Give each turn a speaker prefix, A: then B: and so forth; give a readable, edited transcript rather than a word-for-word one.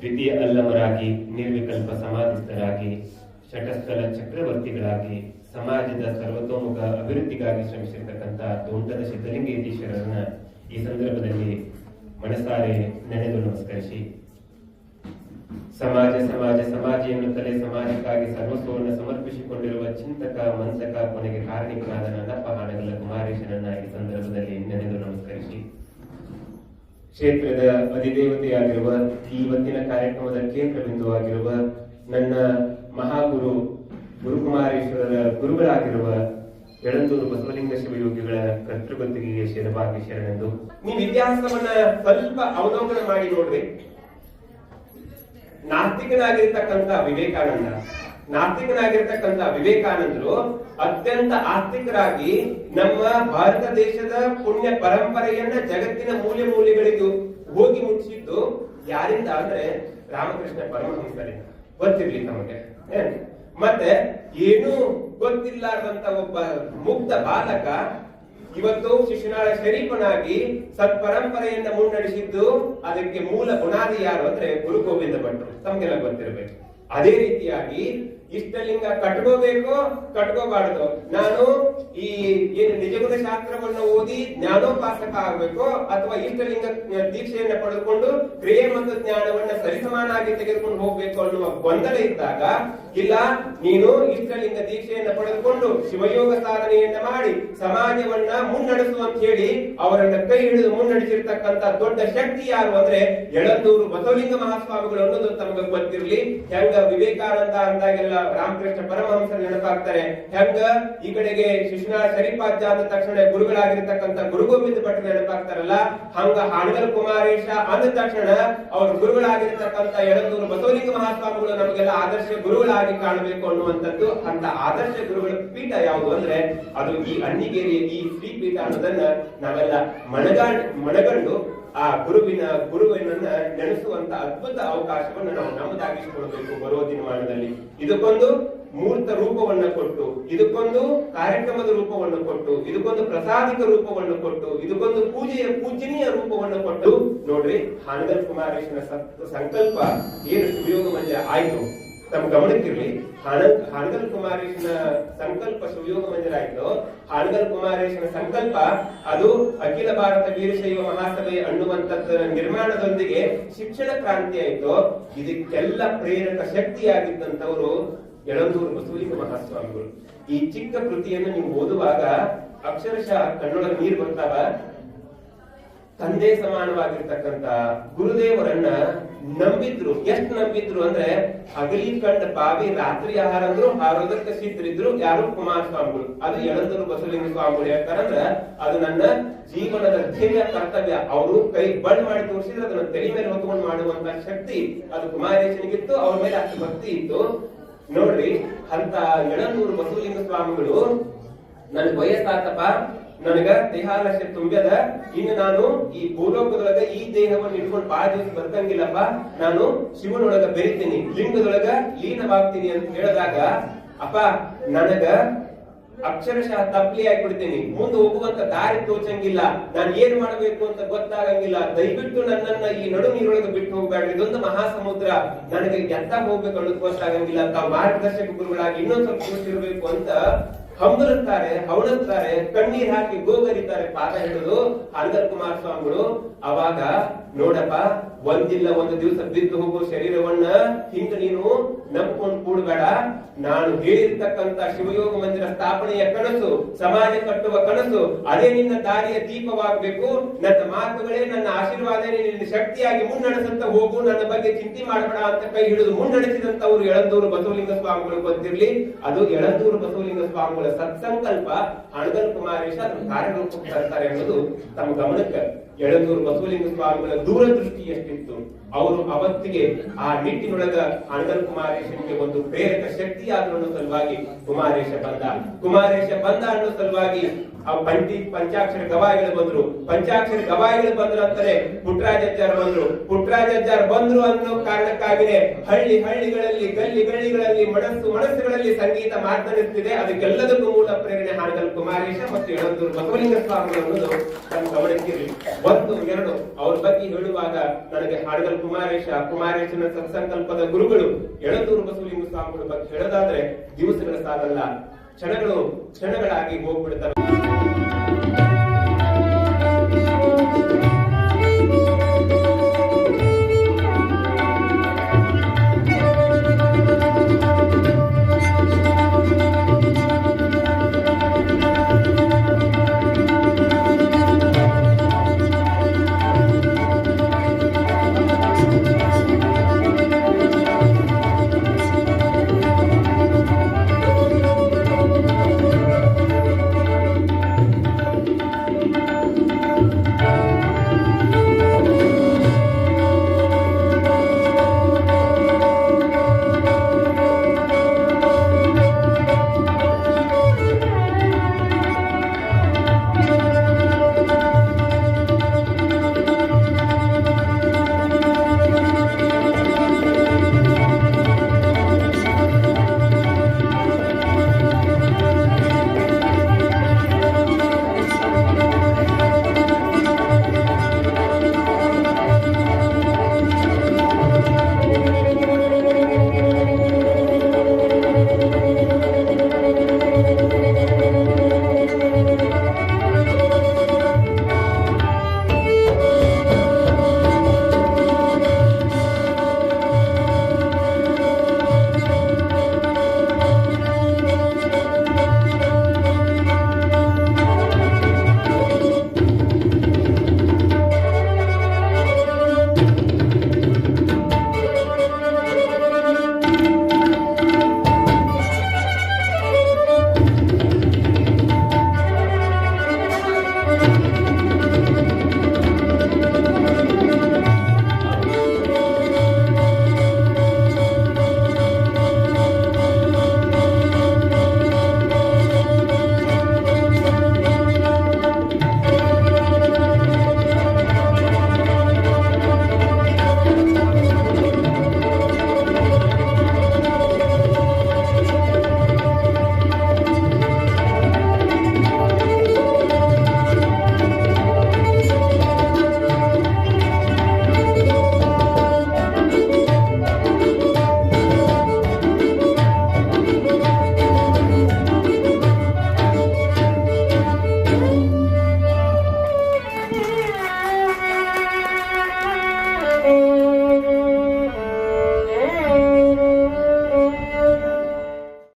A: ದ್ವಿತೀಯ ಅಲ್ಲಮರಾಗಿ, ನಿರ್ವಿಕಲ್ಪ ಸಮಾಧಿಸ್ಥರಾಗಿ, ಶಟಸ್ಥಲ ಚಕ್ರವರ್ತಿಗಳಾಗಿ, ಸಮಾಜದ ಸರ್ವತೋಮುಖ ಅಭಿವೃದ್ಧಿಗಾಗಿ ಶ್ರಮಿಸಿರ್ತಕ್ಕಂಥ ದೊಂಡದ ಸಿದ್ಧಲಿಂಗೇಶ್ವರರನ್ನ ಈ ಸಂದರ್ಭದಲ್ಲಿ ಮನಸಾರೆ ನೆನೆದು ನಮಸ್ಕರಿಸಿ, ಸಮಾಜ ಸಮಾಜ ಸಮಾಜ ಎನ್ನುತ್ತಲೇ ಸಮಾಜಕ್ಕಾಗಿ ಸರ್ವಸ್ವವನ್ನು ಸಮರ್ಪಿಸಿಕೊಂಡಿರುವ ಚಿಂತಕ ಮಂತಕ ಕೊನೆಗೆ ಕಾರಣಿಕರಾದ ನನ್ನಪ್ಪ ಹಾನಗಲ್ಲ ಕುಮಾರೇಶನನ್ನ ಈ ಸಂದರ್ಭದಲ್ಲಿ ನೆನೆದು ನಮಸ್ಕರಿಸಿ, ಕ್ಷೇತ್ರದ ಅಧಿದೇವತೆಯಾಗಿರುವ ಈ ಇವತ್ತಿನ ಕಾರ್ಯಕ್ರಮದ ಕೇಂದ್ರ ಬಿಂದುವಾಗಿರುವ ನನ್ನ ಮಹಾಗುರು ಗುರುಕುಮಾರೇಶ್ವರರ ಗುರುಗಳಾಗಿರುವ ಯಳಂದೂರು ಬಸವಲಿಂಗ ಶಿವಯೋಗಿಗಳ ಕರ್ತೃಬಂದಿಗೆ ಶರಣಭಾಗ್ಯ ಶರಣೆಂದು. ನೀವು ಇತಿಹಾಸವನ್ನ ಸ್ವಲ್ಪ ಅವಲೋಕನ ಮಾಡಿ ನೋಡ್ರಿ. ನಾಸ್ತಿಕನಾಗಿರ್ತಕ್ಕಂಥ ವಿವೇಕಾನಂದರು ಅತ್ಯಂತ ಆಸ್ತಿಕರಾಗಿ ನಮ್ಮ ಭಾರತ ದೇಶದ ಪುಣ್ಯ ಪರಂಪರೆಯನ್ನ ಜಗತ್ತಿನ ಮೂಲೆ ಮೂಲೆಗಳಿಗೂ ಹೋಗಿ ಮುಟ್ಟಿಸಿದ್ದು ಯಾರಿಂದ ಅಂದ್ರೆ ರಾಮಕೃಷ್ಣ ಪರಮಹಂಸರಿಂದ. ಗೊತ್ತಿರ್ಲಿ ನಮಗೆ. ಮತ್ತೆ ಏನೂ ಗೊತ್ತಿಲ್ಲಾರ್ದಂತ ಒಬ್ಬ ಮುಗ್ಧ ಬಾಲಕ ಇವತ್ತು ಶಿಶುನಾಳ ಶರೀಫನಾಗಿ ಸತ್ಪರಂಪರೆಯನ್ನ ಮುನ್ನಡೆಸಿದ್ದು ಅದಕ್ಕೆ ಮೂಲ ಬುನಾದಿ ಯಾರು ಅಂದ್ರೆ ಗುರು ಗೋವಿಂದ ಭಟ್ರು. ತಮ್ಗೆಲ್ಲ ಗೊತ್ತಿರಬೇಕು. ಅದೇ ರೀತಿಯಾಗಿ ಇಷ್ಟಲಿಂಗ ಕಟ್ಕೋಬೇಕು ಕಟ್ಕೋಬಾರದು, ನಾನು ಈ ಏನು ನಿಜಗುಣ ಶಾಸ್ತ್ರವನ್ನು ಓದಿ ಜ್ಞಾನೋಪಾಸಕ ಆಗ್ಬೇಕು ಅಥವಾ ಇಷ್ಟಲಿಂಗ ದೀಕ್ಷೆಯನ್ನ ಪಡೆದುಕೊಂಡು ಕ್ರಿಯೆ ಮತ್ತು ಜ್ಞಾನವನ್ನ ಸರಿಸಮಾನಾಗಿ ತೆಗೆದುಕೊಂಡು ಹೋಗ್ಬೇಕು ಅನ್ನುವ ಗೊಂದಲ ಇದ್ದಾಗ, ಇಲ್ಲ ನೀನು ಇಷ್ಟಲಿಂಗ ದೀಕ್ಷೆಯನ್ನ ಪಡೆದುಕೊಂಡು ಶಿವಯೋಗ ಸಾಧನೆಯನ್ನ ಮಾಡಿ ಸಮಾಜವನ್ನ ಮುನ್ನಡೆಸು ಅಂತ ಹೇಳಿ ಅವರನ್ನ ಕೈ ಹಿಡಿದು ಮುನ್ನಡೆಸಿರ್ತಕ್ಕಂಥ ದೊಡ್ಡ ಶಕ್ತಿ ಯಾರು ಅಂದ್ರೆ ಯಳಂದೂರು ಬಸವಲಿಂಗ ಮಹಾಸ್ವಾಮಿಗಳು ಅನ್ನೋದು ತಮಗೆ ಗೊತ್ತಿರ್ಲಿ. ಹೆಂಗ ವಿವೇಕಾನಂದ ಅಂದಾಗೆಲ್ಲ ರಾಮಕೃಷ್ಣ ಪರಮಹಂಸರು ನೆನಪಾಗ್ತಾರೆ, ಹೆಂಗ ಈ ಕಡೆಗೆ ಶಿಶುನಾಳ ಶರೀಫಾಜ್ಜ ಅಂದ ತಕ್ಷಣ ಗುರುಗಳಾಗಿರ್ತಕ್ಕಂಥ ಗುರು ಗೋವಿಂದ ಭಟ್ರು ನೆನಪಾಗ್ತಾರಲ್ಲ, ಹಂಗ ಹಾನಗಲ್ ಕುಮಾರೇಶ ಅಂದ ತಕ್ಷಣ ಅವ್ರ ಗುರುಗಳಾಗಿರ್ತಕ್ಕಂಥ ಯಳಂದೂರು ಬಸವಲಿಂಗ ಮಹಾಸ್ವಾಮಿಗಳು ನಮಗೆಲ್ಲ ಆದರ್ಶ ಗುರುಗಳಾಗಿ ಕಾಣಬೇಕು ಅನ್ನುವಂಥದ್ದು. ಅಂತ ಆದರ್ಶ ಗುರುಗಳ ಪೀಠ ಯಾವುದು ಅಂದ್ರೆ ಅದು ಈ ಅಣ್ಣಿಗೇರಿಯ ಈ ಶ್ರೀ ಪೀಠ ಅನ್ನೋದನ್ನ ನಾವೆಲ್ಲ ಮನಗಂಡು ಆ ಗುರುವಿನನ್ನ ನೆನೆಸುವಂತ ಅದ್ಭುತ ಅವಕಾಶವನ್ನು ನಾವು ನಮ್ಮದಾಗಿಸಿಕೊಳ್ಬೇಕು ಬರುವ ದಿನಮಾನದಲ್ಲಿ. ಇದಕ್ಕೊಂದು ಮೂರ್ತ ರೂಪವನ್ನ ಕೊಟ್ಟು, ಇದಕ್ಕೊಂದು ಕಾರ್ಯಕ್ರಮದ ರೂಪವನ್ನು ಕೊಟ್ಟು, ಇದಕ್ಕೊಂದು ಪ್ರಸಾದಿಕ ರೂಪವನ್ನು ಕೊಟ್ಟು, ಇದಕ್ಕೊಂದು ಪೂಜನೀಯ ರೂಪವನ್ನು ಕೊಟ್ಟು ನೋಡ್ರಿ. ಹಾನಗಲ್ ಕುಮಾರೇಶನ ಸಂಕಲ್ಪ ಏನು ಶಿವಯೋಗ ಮಂದಿರ ಆಯ್ತು ತಮ್ಮ ಗಮನಕ್ಕಿರ್ಲಿ. ಹಾನಗಲ್ ಕುಮಾರೇಶನ ಸಂಕಲ್ಪ ಶಿವಯೋಗ ಮಂದಿರ ಆಯ್ತು. ಹಾನಗಲ್ ಕುಮಾರೇಶನ ಸಂಕಲ್ಪ ಅದು ಅಖಿಲ ಭಾರತ ವೀರಶೈವ ಮಹಾಸಭೆ ಅನ್ನುವಂಥದ್ದರ ನಿರ್ಮಾಣದೊಂದಿಗೆ ಶಿಕ್ಷಣ ಕ್ರಾಂತಿ ಆಯ್ತು. ಇದಕ್ಕೆಲ್ಲ ಪ್ರೇರಕ ಶಕ್ತಿಯಾಗಿದ್ದಂತವರು ಯಳಂದೂರು ಬಸವಲಿಂಗ ಮಹಾಸ್ವಾಮಿಗಳು. ಈ ಚಿಕ್ಕ ಕೃತಿಯನ್ನು ನೀವು ಓದುವಾಗ ಅಕ್ಷರಶಃ ಕಣ್ಣೊಳಗೆ ನೀರು ಬರ್ತಾವ. ತಂದೆ ಸಮಾನವಾಗಿರ್ತಕ್ಕಂಥ ಗುರುದೇವರನ್ನ ನಂಬಿದ್ರು. ಎಷ್ಟು ನಂಬಿದ್ರು ಅಂದ್ರೆ ಹಗಲಿ ಕಂಡ ಬಾವಿ ರಾತ್ರಿ ಆಹಾರ ಅಂದ್ರು ಹಾರೋದಕ್ಕೆ ಸಿದ್ಧರಿದ್ರು ಯಾರು? ಕುಮಾರಸ್ವಾಮಿಗಳು. ಅದು ಯಳಂದೂರು ಬಸವಲಿಂಗ ಸ್ವಾಮಿಗಳು ಹೇಳ್ತಾರಂದ್ರ ಅದು ನನ್ನ ಜೀವನದ ಧ್ಯೇಯ ಕರ್ತವ್ಯ. ಅವರು ಕೈ ಬಂಡ್ ಮಾಡಿ ತೋರಿಸಿದ್ರೆ ಅದನ್ನ ತಲೆ ಮೇಲೆ ಹೊತ್ಕೊಂಡು ಮಾಡುವಂತ ಶಕ್ತಿ ಅದು ಕುಮಾರೇಶನಿಗಿತ್ತು. ಅವ್ರ ಮೇಲೆ ಅಷ್ಟು ಭಕ್ತಿ ಇತ್ತು. ನೋಡ್ರಿ, ಅಂತ ಯಳಂದೂರು ಬಸವಲಿಂಗ ಸ್ವಾಮಿಗಳು ನನ್ ವಯಸ್ಸಾತಪ್ಪ, ನನಗ ದೇಹಾಲಸ್ಯ ತುಂಬ್ಯದ, ಇನ್ನು ನಾನು ಈ ಭೂಲೋಕದೊಳಗ ಈ ದೇಹವನ್ನು ಇಟ್ಕೊಂಡು ಬಹಳ ದಿವಸ ಬದುಕಂಗಿಲ್ಲಪ್ಪ, ನಾನು ಶಿವನೊಳಗ ಬೆರಿತೀನಿ, ಲಿಂಗದೊಳಗ ಲೀನವಾಗ್ತೀನಿ ಅಂತ ಹೇಳಿದಾಗ, ಅಪ್ಪ ನನಗ ಅಕ್ಷರಶಃ ತಪ್ಪಲಿ ಆಗ್ಬಿಡ್ತೀನಿ, ಮುಂದೆ ಹೋಗುವಂತ ದಾರಿ ತೋಚಂಗಿಲ್ಲ, ನಾನು ಏನ್ ಮಾಡ್ಬೇಕು ಅಂತ ಗೊತ್ತಾಗಂಗಿಲ್ಲ, ದಯವಿಟ್ಟು ನನ್ನನ್ನ ಈ ನಡು ನೀರೊಳಗೆ ಬಿಟ್ಟು ಹೋಗ್ಬೇಡ್ರಿ, ಇದೊಂದು ಮಹಾಸಮುದ್ರ, ನನಗೆ ಎತ್ತ ಹೋಗ್ಬೇಕು ಅನ್ನೋದು ಗೊತ್ತಾಗಂಗಿಲ್ಲ, ತಾವು ಮಾರ್ಗದರ್ಶಕ ಗುರುಗಳಾಗಿ ಇನ್ನೊಂದ್ ಸ್ವಲ್ಪ ಗೊತ್ತಿರ್ಬೇಕು ಅಂತ ಹಂಬರುತ್ತಾರೆ, ಹವಳುತ್ತಾರೆ, ಕಣ್ಣೀರ್ ಹಾಕಿ ಗೋಗರಿತಾರೆ, ಪಾದ ಹಿಡಿದು ಹಾನಗಲ್ ಕುಮಾರಸ್ವಾಮಿಗಳು. ಅವಾಗ ನೋಡಪ್ಪ, ಒಂದಿಲ್ಲ ಒಂದು ದಿವಸ ಬಿದ್ದು ಹೋಗೋ ಶರೀರವನ್ನ ಹಿಂಗ ನೀನು ನಂಬ್ಕೊಂಡು ಕೂಡಬೇಡ, ನಾನು ಹೇಳಿರ್ತಕ್ಕಂತ ಶಿವಯೋಗ ಮಂದಿರ ಸ್ಥಾಪನೆಯ ಕನಸು, ಸಮಾಜ ಕಟ್ಟುವ ಕನಸು, ಅದೇ ನಿನ್ನ ದಾರಿಯ ದೀಪವಾಗಬೇಕು, ನನ್ನ ಮಾತುಗಳೇ ನನ್ನ ಆಶೀರ್ವಾದನೇ ನಿನ್ನ ಶಕ್ತಿಯಾಗಿ ಮುನ್ನಡೆಸಂತ ಹೋಗು, ನನ್ನ ಬಗ್ಗೆ ಚಿಂತೆ ಮಾಡಬೇಡ ಅಂತ ಕೈ ಹಿಡಿದು ಮುನ್ನಡೆಸಿದಂತವ್ರು ಯಳಂದೂರು ಬಸವಲಿಂಗ ಸ್ವಾಮಿಗಳು. ಗೊತ್ತಿರ್ಲಿ, ಅದು ಯಳಂದೂರು ಬಸವಲಿಂಗ ಸ್ವಾಮಿಗಳ ಸತ್ಸಂಕಲ್ಪ. ಹಾನಗಲ್ ಕುಮಾರೇಶ ಅದನ್ನು ಕಾರ್ಯರೂಪಕ್ಕೆ ತರ್ತಾರೆ ಅನ್ನೋದು ತಮ್ಮ ಗಮನಕ್ಕೆ. ಯಳಂದೂರು ಬಸವಲಿಂಗ ಸ್ವಾಮಿಗಳ ದೂರದೃಷ್ಟಿ ಎಷ್ಟಿತ್ತು. ಅವರು ಅವತ್ತಿಗೆ ಆ ನಿಟ್ಟಿನೊಳಗ ಹಾನಗಲ್ ಕುಮಾರೇಶನಿಗೆ ಒಂದು ಪ್ರೇರಕ ಶಕ್ತಿಯಾದ್ರು ಅನ್ನೋ ಸಲುವಾಗಿ ಕುಮಾರೇಶ ಬಂದ ಅನ್ನೋ ಸಲುವಾಗಿ ಆ ಪಂಚಾಕ್ಷರ ಗವಾಯಿಗಳು ಬಂದ್ರು. ಪಂಚಾಕ್ಷರ ಗವಾಯಿಗಳು ಬಂದ್ರು ಅಂತಾರೆ ಪುಟ್ಟರಾಜಜ್ಜಾರ್ ಬಂದ್ರು ಅನ್ನೋ ಕಾರಣಕ್ಕಾಗಿನೇ ಹಳ್ಳಿಗಳಲ್ಲಿ ಗಲ್ಲಿಗಳಲ್ಲಿ ಮನಸ್ಸುಗಳಲ್ಲಿ ಸಂಗೀತ ಮಾತನಾಡುತ್ತಿದೆ. ಅದಕ್ಕೆಲ್ಲದಕ್ಕೂ ಮೂಲ ಪ್ರೇರಣೆ ಹಾನಗಲ್ ಕುಮಾರೇಶ ಮತ್ತು ಯಳಂದೂರು ಬಸವಲಿಂಗ ಸ್ವಾಮಿಗಳು ಅನ್ನೋದು ನಮ್ಮ ಗಮನಕ್ಕಿರಲಿ. 1 2 ಅವ್ರ ಬಗ್ಗೆ ಹೇಳುವಾಗ ನನಗೆ ಹಾನಗಲ್ ಕುಮಾರೇಶನ ಸತ್ಸಂಕಲ್ಪದ ಗುರುಗಳು ಎಳಂದೂರು ಬಸವಲಿಂಗ ಸ್ವಾಮಿಗಳ ಬಗ್ಗೆ ಹೇಳೋದಾದ್ರೆ ದಿವಸಗಳ ಸಾಲಲ್ಲ, ಕ್ಷಣಗಳಾಗಿ ಹೋಗ್ಬಿಡ್ತವೆ.